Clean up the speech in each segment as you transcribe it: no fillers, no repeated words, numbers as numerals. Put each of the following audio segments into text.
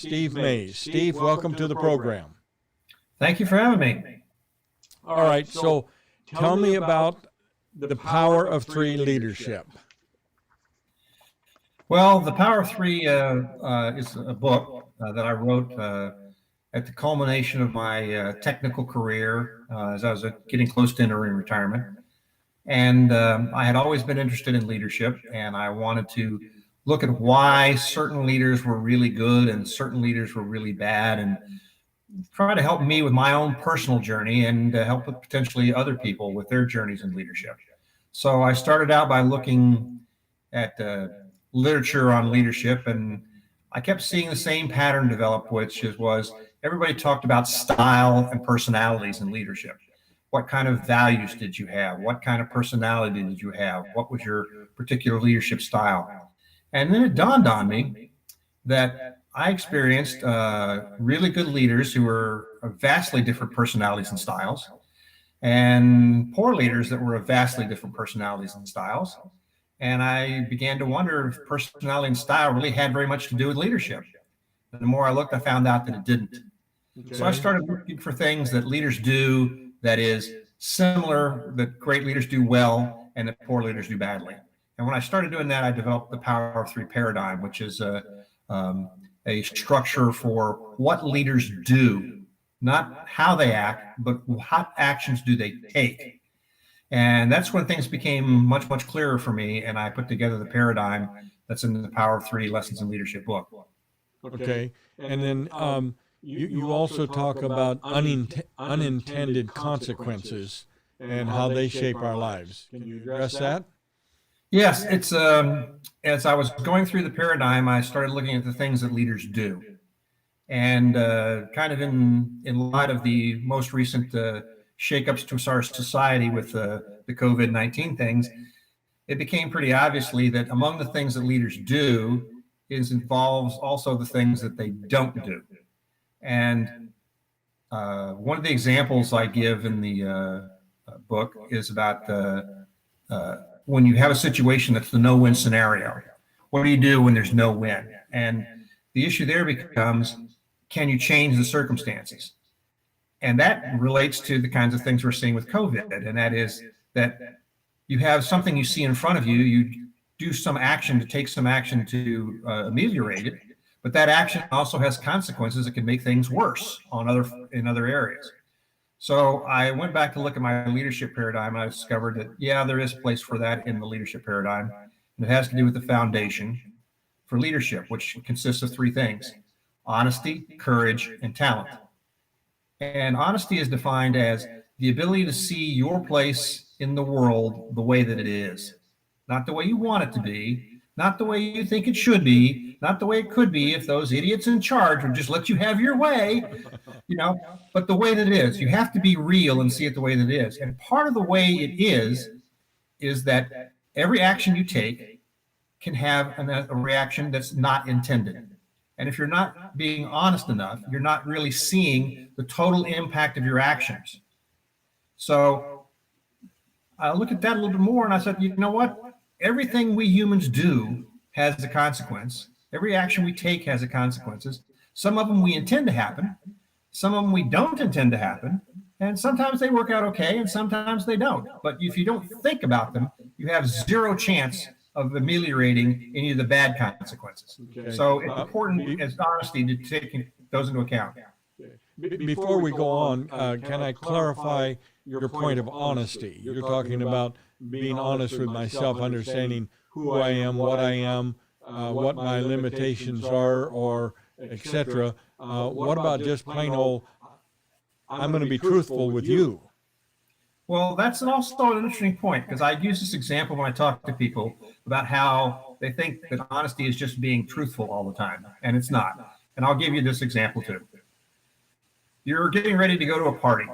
Steve Mays. Steve, welcome to the program. Thank you for having me. All right, so tell me about the Power of Three leadership. Well, The Power of Three is a book that I wrote at the culmination of my technical career as I was getting close to entering retirement. And I had always been interested in leadership, and I wanted to look at why certain leaders were really good and certain leaders were really bad, and try to help me with my own personal journey and help potentially other people with their journeys in leadership. So I started out by looking at literature on leadership, and I kept seeing the same pattern develop, which was everybody talked about style and personalities in leadership. What kind of values did you have? What kind of personality did you have? What was your particular leadership style? And then it dawned on me that I experienced really good leaders who were of vastly different personalities and styles, and poor leaders that were of vastly different personalities and styles. And I began to wonder if personality and style really had very much to do with leadership. And the more I looked, I found out that it didn't. Okay. So I started looking for things that leaders do that is similar, that great leaders do well and that poor leaders do badly. And when I started doing that, I developed the Power of Three paradigm, which is a structure for what leaders do, not how they act, but what actions do they take. And that's when things became much, much clearer for me. And I put together the paradigm that's in the Power of Three Lessons in Leadership book. Okay. And then you also talk about unintended consequences and how they shape our lives. Can you address that? Yes, it's as I was going through the paradigm, I started looking at the things that leaders do. And kind of in light of the most recent shakeups to our society with the COVID-19 things, it became pretty obviously that among the things that leaders do involves also the things that they don't do. And one of the examples I give in the book is about when you have a situation that's the no-win scenario. What do you do when there's no win? And the issue there becomes, can you change the circumstances? And that relates to the kinds of things we're seeing with COVID. And that is that you have something you see in front of you, you do some action to take some action to ameliorate it, but that action also has consequences that can make things worse in other areas. So I went back to look at my leadership paradigm, and I discovered that, yeah, there is a place for that in the leadership paradigm. And it has to do with the foundation for leadership, which consists of three things: honesty, courage, and talent. And honesty is defined as the ability to see your place in the world the way that it is, not the way you want it to be, not the way you think it should be, not the way it could be if those idiots in charge would just let you have your way, but the way that it is. You have to be real and see it the way that it is. And part of the way it is that every action you take can have a reaction that's not intended. And if you're not being honest enough, you're not really seeing the total impact of your actions. So I looked at that a little bit more, and I said, you know what? Everything we humans do has a consequence. Every action we take has a consequences. Some of them we intend to happen. Some of them we don't intend to happen. And sometimes they work out okay, and sometimes they don't. But if you don't think about them, you have zero chance of ameliorating any of the bad consequences. Okay. So it's important as honesty to take those into account. Before we go on, can I clarify your point of honesty? You're talking about being honest with myself, understanding who I am, what my limitations are, or etc. What about just plain old, I'm going to be truthful with you? Well, that's also an interesting point, because I use this example when I talk to people about how they think that honesty is just being truthful all the time, and it's not. And I'll give you this example too. You're getting ready to go to a party.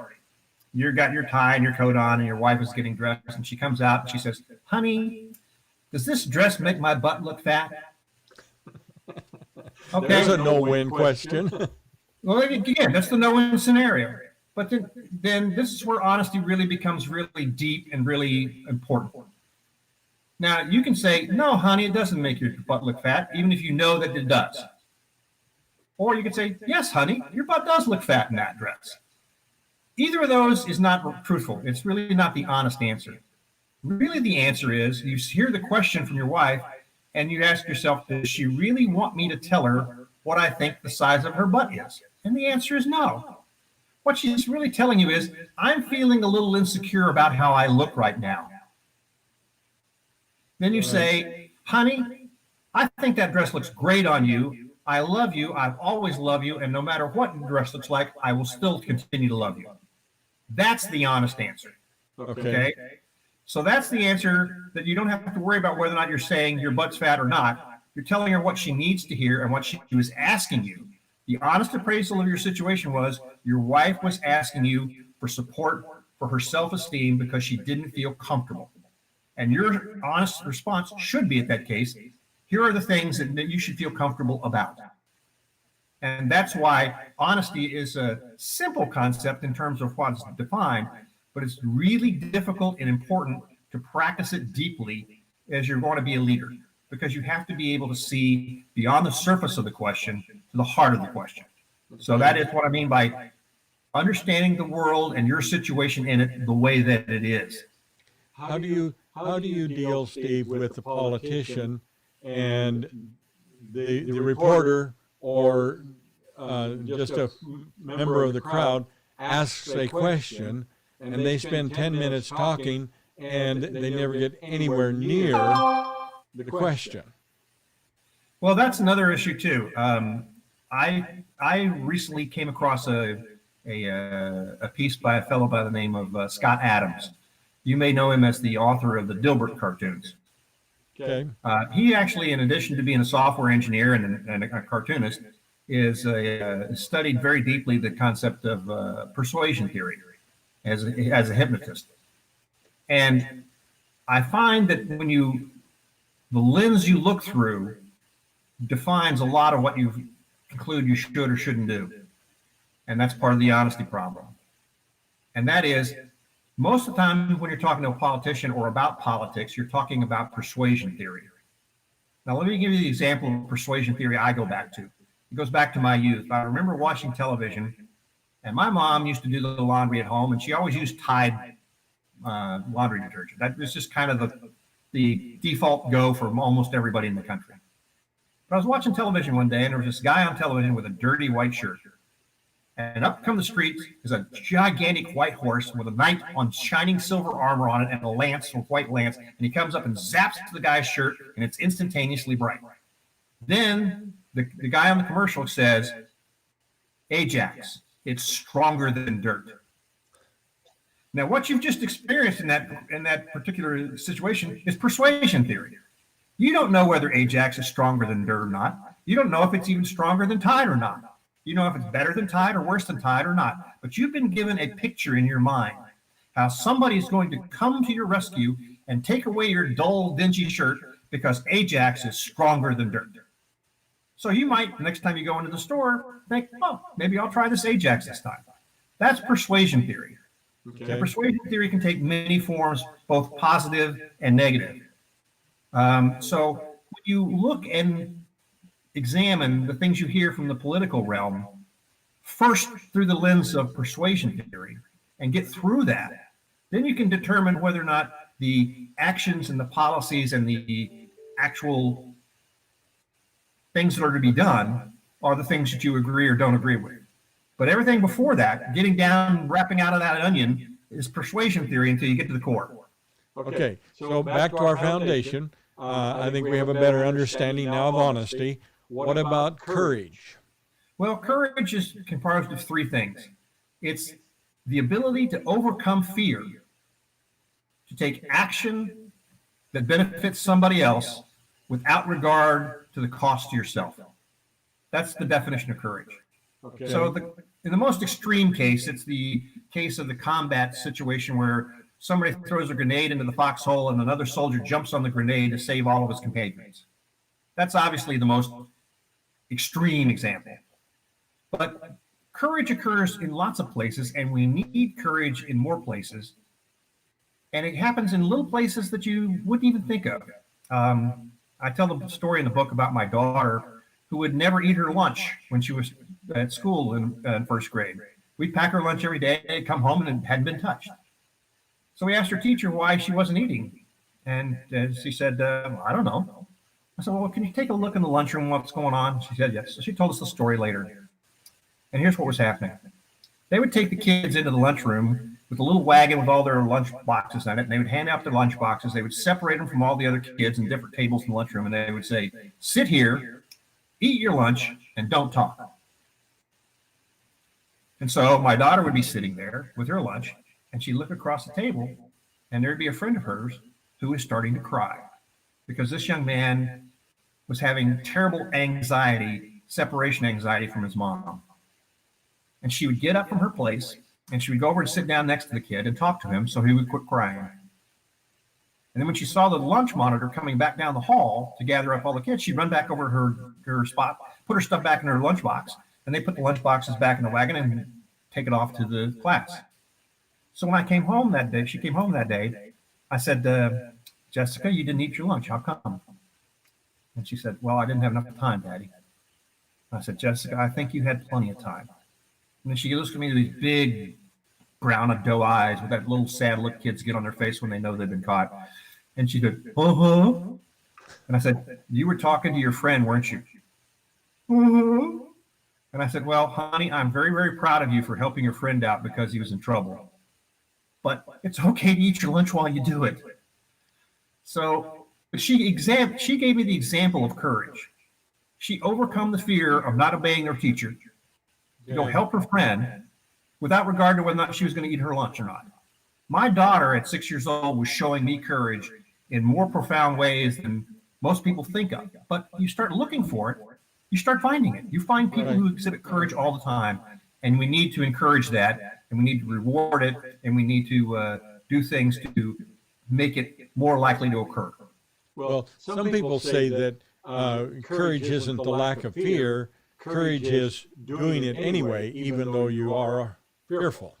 You've got your tie and your coat on, and your wife is getting dressed, and she comes out and she says, "Honey, does this dress make my butt look fat?" Okay. There's a no-win question. Well, again, that's the no-win scenario. But then this is where honesty really becomes really deep and really important. Now, you can say, "No, honey, it doesn't make your butt look fat," even if you know that it does. Or you could say, yes, honey, your butt does look fat in that dress. Either of those is not truthful. It's really not the honest answer. Really, the answer is you hear the question from your wife and you ask yourself, does she really want me to tell her what I think the size of her butt is? And the answer is no. What she's really telling you is, I'm feeling a little insecure about how I look right now. Then you say, honey, I think that dress looks great on you. I love you. I've always loved you. And no matter what the dress looks like, I will still continue to love you. That's the honest answer. Okay. So that's the answer that you don't have to worry about whether or not you're saying your butt's fat or not. You're telling her what she needs to hear and what she was asking you. The honest appraisal of your situation was your wife was asking you for support for her self-esteem because she didn't feel comfortable. And your honest response should be, at that case, here are the things that you should feel comfortable about. And that's why honesty is a simple concept in terms of what's defined, but it's really difficult and important to practice it deeply as you're going to be a leader, because you have to be able to see beyond the surface of the question to the heart of the question. So that is what I mean by understanding the world and your situation in it the way that it is. How do you deal, Steve, with the politician and the reporter or just a member of the crowd asks a question and they spend 10 minutes talking and they never get anywhere near the question? Well, that's another issue too. I recently came across a piece by a fellow by the name of Scott Adams. You may know him as the author of the Dilbert cartoons. Okay. He actually, in addition to being a software engineer and a cartoonist, is studied very deeply the concept of persuasion theory as a hypnotist. And I find that the lens you look through defines a lot of what you conclude you should or shouldn't do. And that's part of the honesty problem. And that is, most of the time when you're talking to a politician or about politics, you're talking about persuasion theory. Now, let me give you the example of persuasion theory I go back to. It goes back to my youth. I remember watching television, and my mom used to do the laundry at home, and she always used Tide laundry detergent. That was just kind of the default go for almost everybody in the country. But I was watching television one day, and there was this guy on television with a dirty white shirt. And up come the street is a gigantic white horse with a knight on shining silver armor on it and a lance, a white lance. And he comes up and zaps the guy's shirt, and it's instantaneously bright. Then the guy on the commercial says, Ajax, it's stronger than dirt. Now, what you've just experienced in that particular situation is persuasion theory. You don't know whether Ajax is stronger than dirt or not. You don't know if it's even stronger than Tide or not. You know if it's better than Tide or worse than Tide or not. But you've been given a picture in your mind how somebody is going to come to your rescue and take away your dull, dingy shirt because Ajax is stronger than dirt. So you might, next time you go into the store, think, oh, maybe I'll try this Ajax this time. That's persuasion theory. Okay. And persuasion theory can take many forms, both positive and negative. So when you look and examine the things you hear from the political realm, first through the lens of persuasion theory, and get through that, then you can determine whether or not the actions and the policies and the actual things that are to be done are the things that you agree or don't agree with. But everything before that, getting down, wrapping out of that onion, is persuasion theory until you get to the core. Okay, so back to our foundation. I think we have a better understanding now of honesty. What about courage? Well, courage is comprised of three things. It's the ability to overcome fear, to take action that benefits somebody else without regard to the cost to yourself. That's the definition of courage. Okay. So in the most extreme case, it's the case of the combat situation where somebody throws a grenade into the foxhole and another soldier jumps on the grenade to save all of his companions. That's obviously the most extreme example. But courage occurs in lots of places, and we need courage in more places. And it happens in little places that you wouldn't even think of. I tell the story in the book about my daughter who would never eat her lunch when she was at school in first grade. We'd pack her lunch every day, come home, and it hadn't been touched. So we asked her teacher why she wasn't eating. And she said, I don't know. I said, well, can you take a look in the lunchroom, what's going on? She said, yes. So she told us the story later. And here's what was happening. They would take the kids into the lunchroom with a little wagon with all their lunch boxes in it, and they would hand out their lunch boxes. They would separate them from all the other kids in different tables in the lunchroom, and they would say, sit here, eat your lunch, and don't talk. And so my daughter would be sitting there with her lunch, and she'd look across the table, and there'd be a friend of hers who was starting to cry because this young man was having terrible anxiety, separation anxiety from his mom. And she would get up from her place, and she would go over and sit down next to the kid and talk to him so he would quit crying. And then when she saw the lunch monitor coming back down the hall to gather up all the kids, she'd run back over to her spot, put her stuff back in her lunchbox, and they put the lunch boxes back in the wagon and take it off to the class. So when I came home that day, she came home that day, I said, Jessica, you didn't eat your lunch. How come? And she said, well, I didn't have enough time, Daddy. I said, Jessica, I think you had plenty of time. And then she looks at me with these big brown doe eyes with that little sad look kids get on their face when they know they've been caught. And she said, uh-huh. And I said, you were talking to your friend, weren't you? Uh-huh. And I said, well, honey, I'm very, very proud of you for helping your friend out because he was in trouble. But it's okay to eat your lunch while you do it. So she gave me the example of courage. She overcome the fear of not obeying her teacher to go help her friend without regard to whether or not she was going to eat her lunch or not. My daughter at 6 years old was showing me courage in more profound ways than most people think of. But you start looking for it, you start finding it. You find people who exhibit courage all the time, and we need to encourage that, and we need to reward it, and we need to do things to make it more likely to occur. Well, some people say that courage isn't the lack of fear. Courage is doing it anyway, even though you are fearful.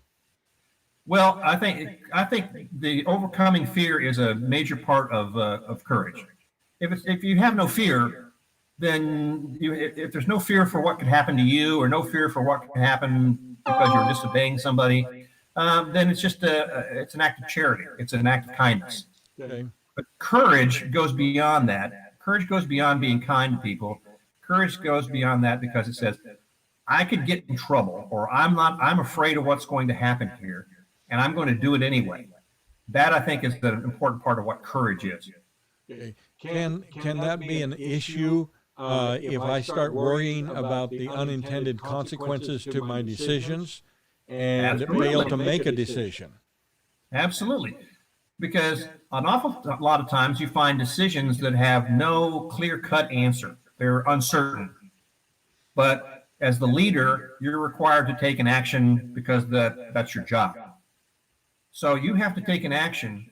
Well, I think the overcoming fear is a major part of courage. If you have no fear, then if there's no fear for what could happen to you, or no fear for what could happen because you're disobeying somebody, then it's just it's an act of charity. It's an act of kindness. Okay. But courage goes beyond that. Courage goes beyond being kind to people. Courage goes beyond that because it says, I could get in trouble, or I'm afraid of what's going to happen here, and I'm going to do it anyway. That, I think, is the important part of what courage is. Okay. Can that be an issue if I start worrying about the unintended consequences to my decisions and fail to make a decision? Absolutely. Because an awful lot of times you find decisions that have no clear-cut answer. They're uncertain. But as the leader, you're required to take an action because that's your job. So you have to take an action.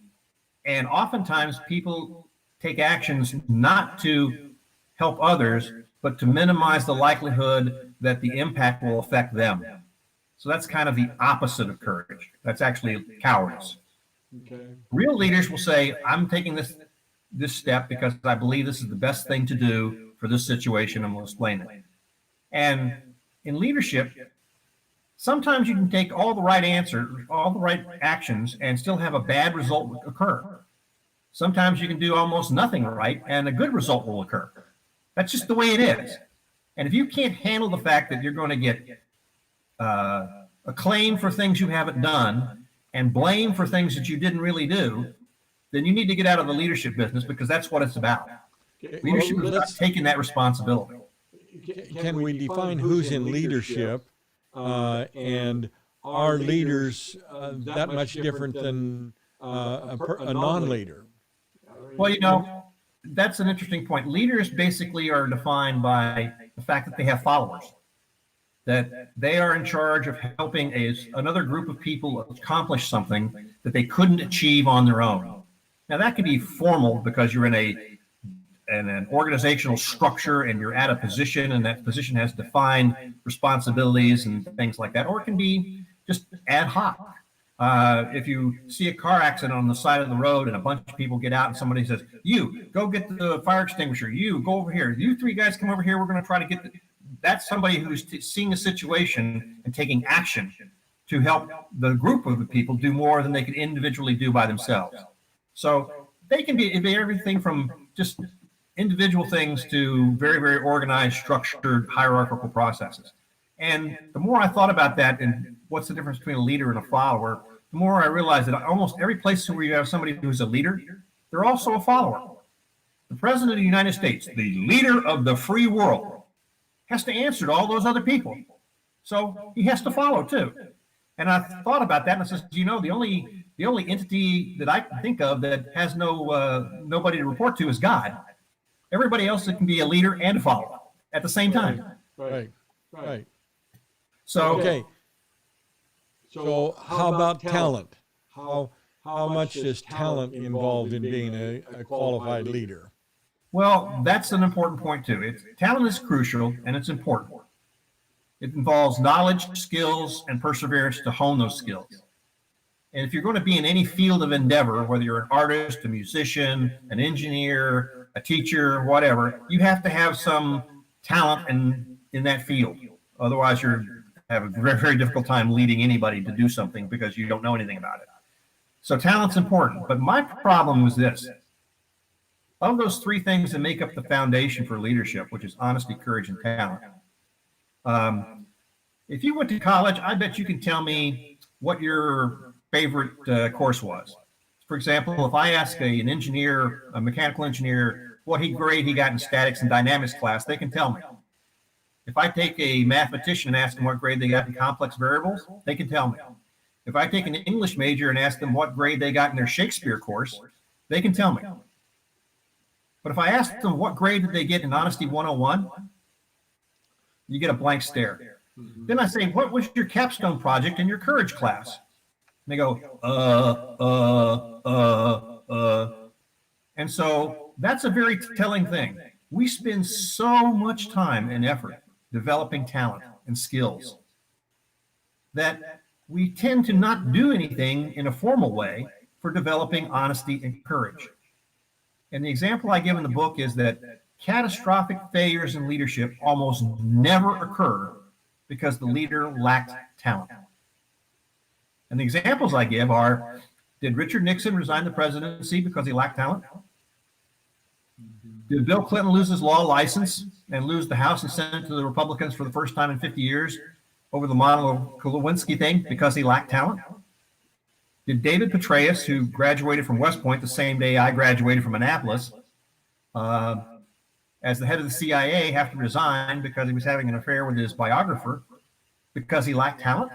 And oftentimes people take actions not to help others, but to minimize the likelihood that the impact will affect them. So that's kind of the opposite of courage. That's actually cowardice. Okay. Real leaders will say, I'm taking this step because I believe this is the best thing to do for this situation, and we'll explain it. And in leadership, sometimes you can take all the right answers, all the right actions, and still have a bad result occur. Sometimes you can do almost nothing right, and a good result will occur. That's just the way it is. And if you can't handle the fact that you're going to get acclaim for things you haven't done, and blame for things that you didn't really do, then you need to get out of the leadership business, because that's what it's about. Leadership is about taking that responsibility. Can we define who's in leadership, and are leaders that much different than a non-leader? Well, that's an interesting point. Leaders basically are defined by the fact that they have followers, that they are in charge of helping another group of people accomplish something that they couldn't achieve on their own. Now, that can be formal because you're in an organizational structure and you're at a position, and that position has defined responsibilities and things like that. Or it can be just ad hoc. If you see a car accident on the side of the road and a bunch of people get out and somebody says, you go get the fire extinguisher, you go over here, you three guys come over here, we're going to try to get that's somebody who's seeing a situation and taking action to help the group of the people do more than they could individually do by themselves. So they can be everything from just individual things to very, very organized, structured, hierarchical processes. And the more I thought about that and what's the difference between a leader and a follower, the more I realized that almost every place where you have somebody who's a leader, they're also a follower. The President of the United States, the leader of the free world, has to answer to all those other people. So he has to follow too. And I thought about that and I said, the only entity that I can think of that has nobody to report to is God. Everybody else can be a leader and a follower at the same time. Right. So okay. So how about talent? How much is talent involved in being a qualified leader? Well, that's an important point too. Talent is crucial and it's important. It involves knowledge, skills, and perseverance to hone those skills. And if you're going to be in any field of endeavor, whether you're an artist, a musician, an engineer, a teacher, whatever, you have to have some talent in that field. Otherwise, you have a very, very difficult time leading anybody to do something because you don't know anything about it. So talent's important. But my problem was this. Of those three things that make up the foundation for leadership, which is honesty, courage, and talent, if you went to college, I bet you can tell me what your favorite course was. For example, if I ask an engineer, a mechanical engineer, what grade he got in statics and dynamics class, they can tell me. If I take a mathematician and ask them what grade they got in complex variables, they can tell me. If I take an English major and ask them what grade they got in their Shakespeare course, they can tell me. But if I ask them what grade did they get in Honesty 101, you get a blank stare. Mm-hmm. Then I say, what was your capstone project in your courage class? And they go, And so that's a very telling thing. We spend so much time and effort developing talent and skills that we tend to not do anything in a formal way for developing honesty and courage. And the example I give in the book is that catastrophic failures in leadership almost never occur because the leader lacked talent. And the examples I give are, did Richard Nixon resign the presidency because he lacked talent? Did Bill Clinton lose his law license and lose the House and Senate to the Republicans for the first time in 50 years over the Monica Lewinsky thing because he lacked talent? Did David Petraeus, who graduated from West Point the same day I graduated from Annapolis, as the head of the CIA, have to resign because he was having an affair with his biographer because he lacked talent?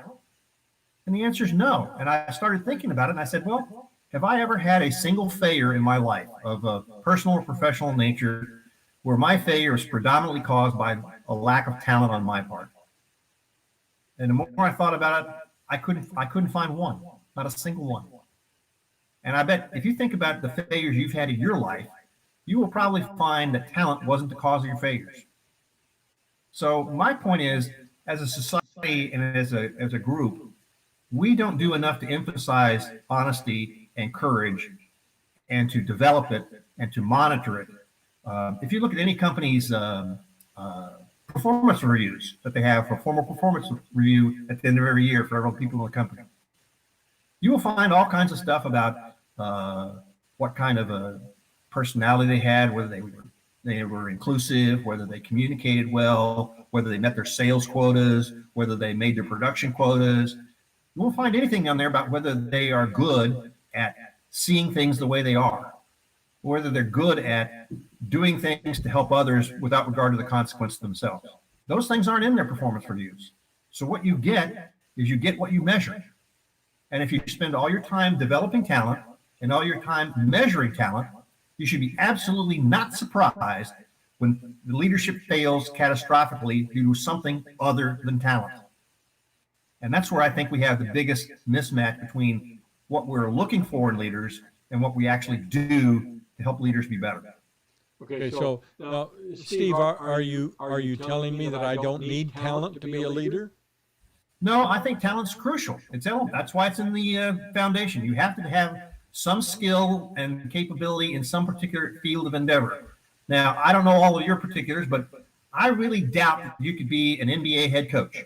And the answer is no. And I started thinking about it and I said, well, have I ever had a single failure in my life of a personal or professional nature where my failure is predominantly caused by a lack of talent on my part? And the more I thought about it, I couldn't find one, not a single one. And I bet if you think about the failures you've had in your life, you will probably find that talent wasn't the cause of your failures. So my point is, as a society and as a group, we don't do enough to emphasize honesty and courage and to develop it and to monitor it. If you look at any company's performance reviews that they have for formal performance review at the end of every year for every people in the company, you will find all kinds of stuff about what kind of a personality they had, whether they were inclusive, whether they communicated well, whether they met their sales quotas, whether they made their production quotas. You won't find anything on there about whether they are good at seeing things the way they are, whether they're good at doing things to help others without regard to the consequence themselves. Those things aren't in their performance reviews. So what you get is you get what you measure. And if you spend all your time developing talent and all your time measuring talent, you should be absolutely not surprised when the leadership fails catastrophically due to something other than talent. And that's where I think we have the biggest mismatch between what we're looking for in leaders and what we actually do to help leaders be better. Okay, so now, Steve, are you telling me that I don't need talent to be a leader? No, I think talent's crucial. That's why it's in the foundation. You have to have some skill and capability in some particular field of endeavor. Now, I don't know all of your particulars, but I really doubt that you could be an NBA head coach.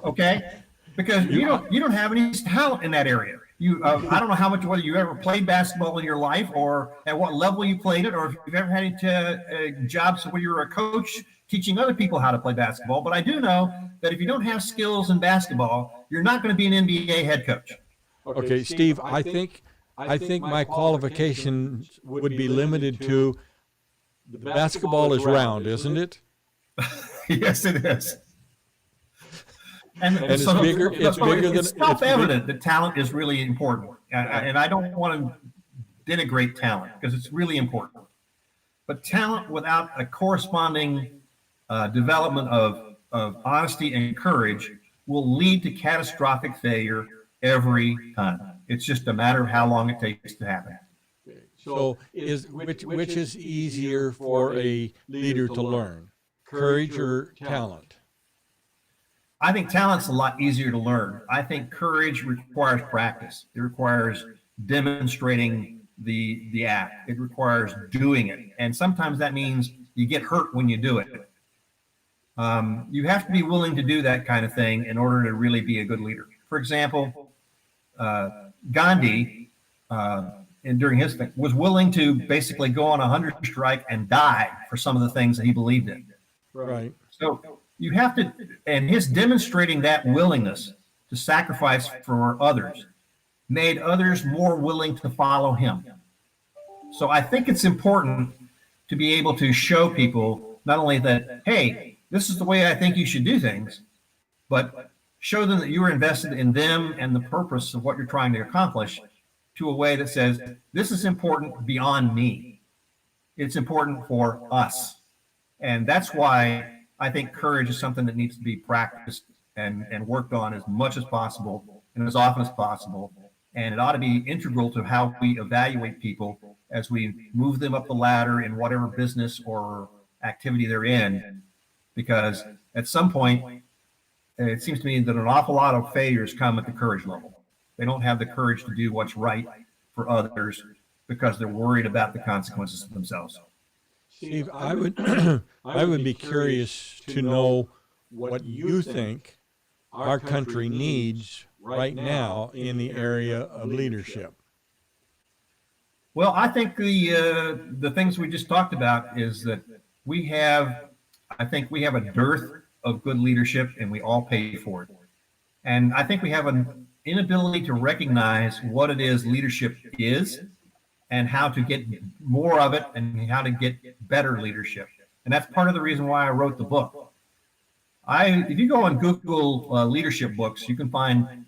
Okay, because you don't have any talent in that area. I don't know how much, whether you ever played basketball in your life or at what level you played it, or if you've ever had any jobs where you were a coach teaching other people how to play basketball. But I do know that if you don't have skills in basketball, you're not going to be an NBA head coach. Okay, Steve, I think my qualifications would be limited to the basketball is round, isn't it? Yes, it is. And it's so bigger. It's bigger than it's self-evident that talent is really important, and I don't want to denigrate talent because it's really important. But talent without a corresponding development of honesty and courage will lead to catastrophic failure every time. It's just a matter of how long it takes to happen. So, which is easier for a leader to learn, courage or talent? I think talent's a lot easier to learn. I think courage requires practice. It requires demonstrating the act. It requires doing it. And sometimes that means you get hurt when you do it. You have to be willing to do that kind of thing in order to really be a good leader. For example, Gandhi, during his thing, was willing to basically go on a hunger strike and die for some of the things that he believed in. Right. So you have to, and his demonstrating that willingness to sacrifice for others made others more willing to follow him. So I think it's important to be able to show people not only that, hey, this is the way I think you should do things, but show them that you are invested in them and the purpose of what you're trying to accomplish to a way that says, this is important beyond me. It's important for us. And that's why I think courage is something that needs to be practiced and worked on as much as possible and as often as possible. And it ought to be integral to how we evaluate people as we move them up the ladder in whatever business or activity they're in. Because at some point, it seems to me that an awful lot of failures come at the courage level. They don't have the courage to do what's right for others because they're worried about the consequences of themselves. Steve, I would I would be curious to know what you think our country needs right now in the area of leadership. Well, I think the things we just talked about is that I think we have a dearth of good leadership, and we all pay for it. And I think we have an inability to recognize what it is leadership is and how to get more of it and how to get better leadership. And that's part of the reason why I wrote the book. If you go on Google leadership books, you can find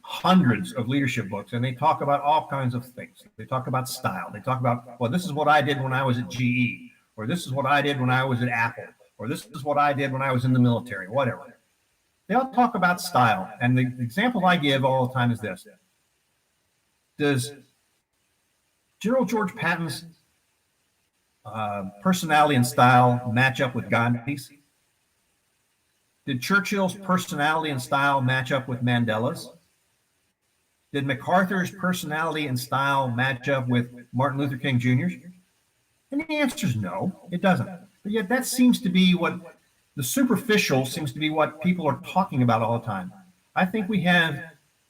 hundreds of leadership books, and they talk about all kinds of things. They talk about style. They talk about, well, this is what I did when I was at GE, or this is what I did when I was at Apple, or this is what I did when I was in the military, whatever. They all talk about style. And the example I give all the time is this. Does General George Patton's personality and style match up with Gandhi's? Did Churchill's personality and style match up with Mandela's? Did MacArthur's personality and style match up with Martin Luther King Jr.'s? And the answer is no, it doesn't. But yet that seems to be what the superficial seems to be what people are talking about all the time. I think we have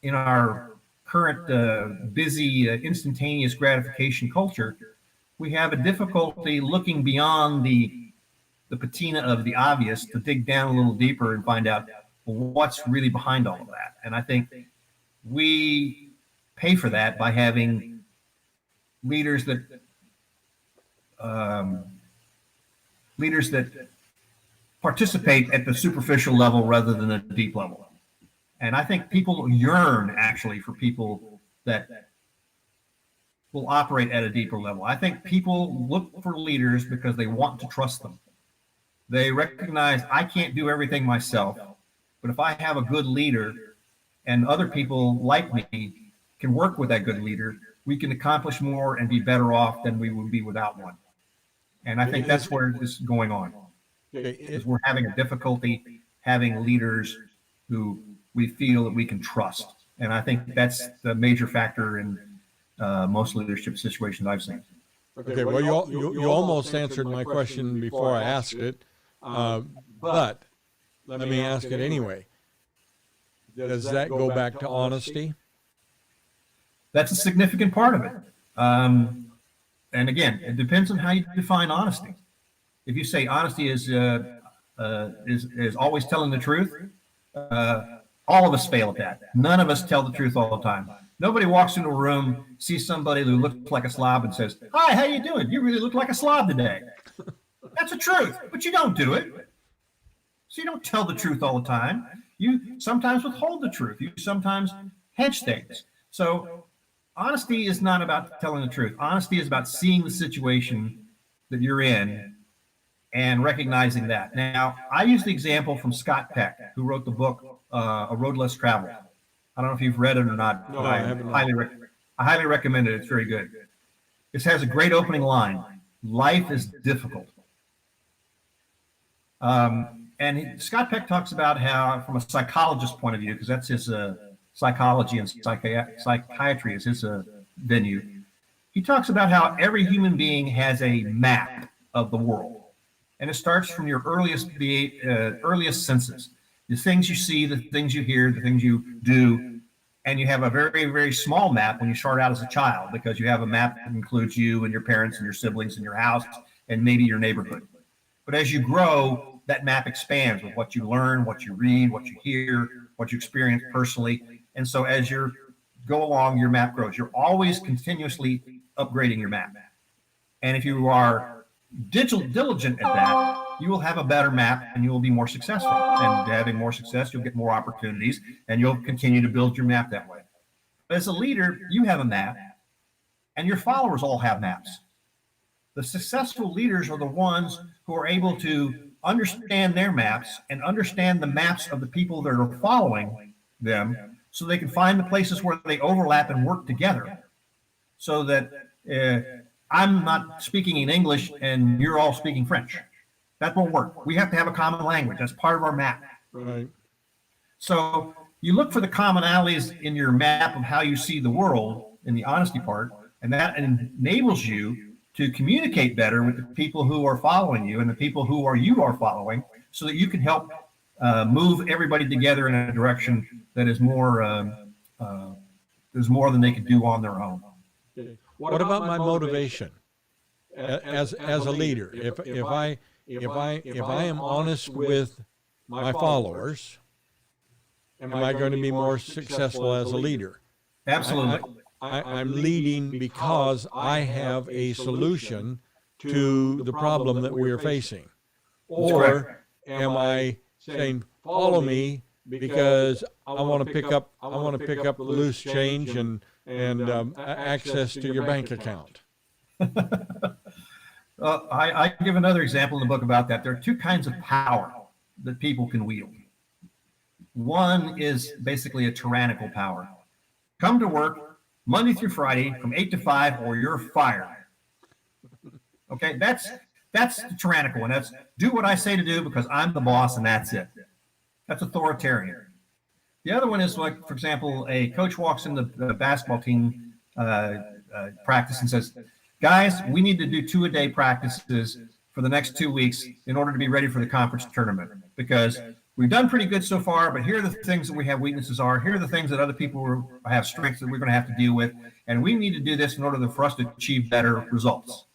in our current busy instantaneous gratification culture, we have a difficulty looking beyond the patina of the obvious to dig down a little deeper and find out what's really behind all of that. And I think we pay for that by having leaders that participate at the superficial level rather than a deep level. And I think people yearn actually for people that will operate at a deeper level. I think people look for leaders because they want to trust them. They recognize I can't do everything myself, but if I have a good leader and other people like me can work with that good leader, we can accomplish more and be better off than we would be without one. And I think that's where this is going on. Is we're having a difficulty having leaders who we feel that we can trust. And I think that's the major factor in most leadership situations I've seen. Okay, well, you almost answered my question before I asked it, but let me ask it anyway. Does that go back to honesty? That's a significant part of it. And again, it depends on how you define honesty. If you say honesty is always telling the truth, all of us fail at that. None of us tell the truth all the time. Nobody walks into a room, sees somebody who looks like a slob and says, "Hi, how you doing? You really look like a slob today." That's the truth, but you don't do it. So you don't tell the truth all the time. You sometimes withhold the truth. You sometimes hedge things. So honesty is not about telling the truth. Honesty is about seeing the situation that you're in and recognizing that. Now, I use the example from Scott Peck, who wrote the book, A Road Less Traveled. I don't know if you've read it or not. No, I haven't. I highly recommend it. It's very good. This has a great opening line. Life is difficult. Scott Peck talks about how, from a psychologist's point of view, because that's his psychology and psychiatry is his venue. He talks about how every human being has a map of the world. And it starts from your earliest senses. The things you see, the things you hear, the things you do. And you have a very, very small map when you start out as a child, because you have a map that includes you and your parents and your siblings and your house and maybe your neighborhood. But as you grow, that map expands with what you learn, what you read, what you hear, what you experience personally. And so as you go along, your map grows. You're always continuously upgrading your map. And if you are diligent at that, you will have a better map and you will be more successful. And having more success, you'll get more opportunities and you'll continue to build your map that way. But as a leader, you have a map and your followers all have maps. The successful leaders are the ones who are able to understand their maps and understand the maps of the people that are following them, so they can find the places where they overlap and work together, so that I'm not speaking in English and you're all speaking French. That won't work. We have to have a common language. That's part of our map. Right. So you look for the commonalities in your map of how you see the world in the honesty part, and that enables you to communicate better with the people who are following you and the people who you are following, so that you can help move everybody together in a direction that is more than they can do on their own. Okay. What about my motivation as a leader? If I am honest with my followers, am I going to be more successful as a leader? Absolutely. I'm leading because I have a solution to the problem that we are facing. Or am I saying, follow me because I want to pick up the loose change and access to your bank account? I give another example in the book about that. There are two kinds of power that people can wield. One is basically a tyrannical power. Come to work Monday through Friday from 8 to 5 or you're fired. Okay, that's the tyrannical one. That's do what I say to do because I'm the boss and that's it. That's authoritarian. The other one is like, for example, a coach walks in the basketball team practice and says, guys, we need to do 2-a-day practices for the next 2 weeks in order to be ready for the conference tournament, because we've done pretty good so far, but here are the things that we have weaknesses are. Here are the things that other people have strengths that we're going to have to deal with. And we need to do this in order for us to achieve better results.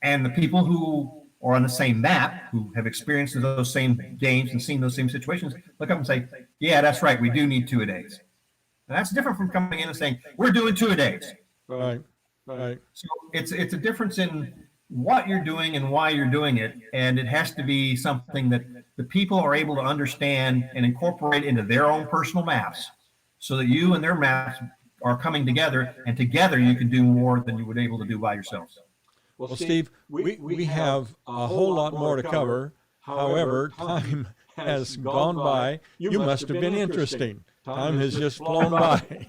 And the people who are on the same map, who have experienced those same games and seen those same situations, look up and say, yeah, that's right. We do need 2-a-days. And that's different from coming in and saying, we're doing 2-a-days. Right. So it's a difference in what you're doing and why you're doing it. And it has to be something that the people are able to understand and incorporate into their own personal maps, so that you and their maps are coming together, and together you can do more than you would be able to do by yourselves. Well, Steve, we have a whole lot more to cover. However, time has gone by. You must have been interesting. Time has just flown by.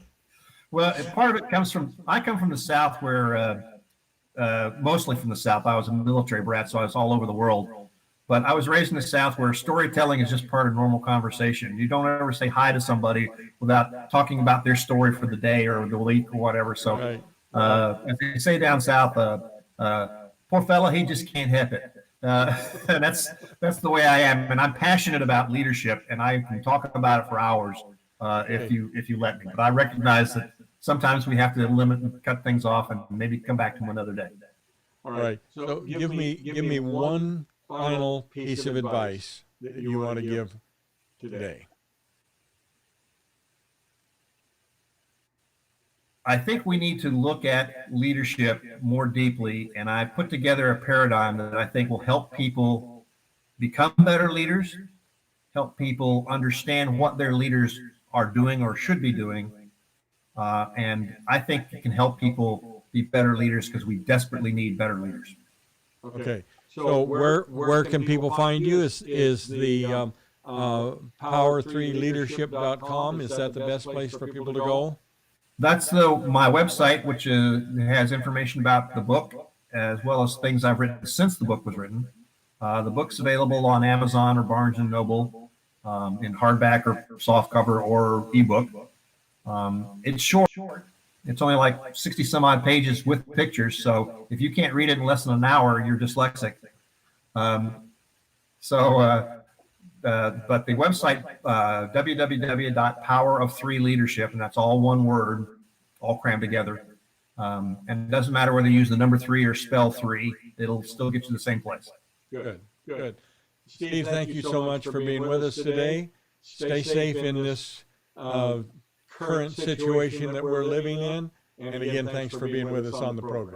Well, part of it comes from, I come from the South, where mostly from the South. I was a military brat, so I was all over the world. But I was raised in the South where storytelling is just part of normal conversation. You don't ever say hi to somebody without talking about their story for the day or the week or whatever. So, Right. as they say down south, poor fella, he just can't help it. And that's the way I am, and I'm passionate about leadership, and I can talk about it for hours if you let me. But I recognize that sometimes we have to limit and cut things off, and maybe come back to them another day. All right. So give me one final piece of advice that you want to give today. I think we need to look at leadership more deeply, and I put together a paradigm that I think will help people become better leaders, help people understand what their leaders are doing or should be doing, and I think it can help people be better leaders because we desperately need better leaders. Okay. So where can people find you? Is the power3leadership.com? Is that the best place for people to go? That's my website, which has information about the book as well as things I've written since the book was written. The book's available on Amazon or Barnes and Noble in hardback or softcover or ebook. It's short. It's only like 60 some odd pages with pictures. So if you can't read it in less than an hour, you're dyslexic. But the website, www.powerof3leadership, and that's all one word, all crammed together. And it doesn't matter whether you use the number 3 or spell 3, it'll still get you to the same place. Good. Steve, thank you so much for being with us today. Stay safe in this current situation that we're living in. And again, thanks for being with us on the program.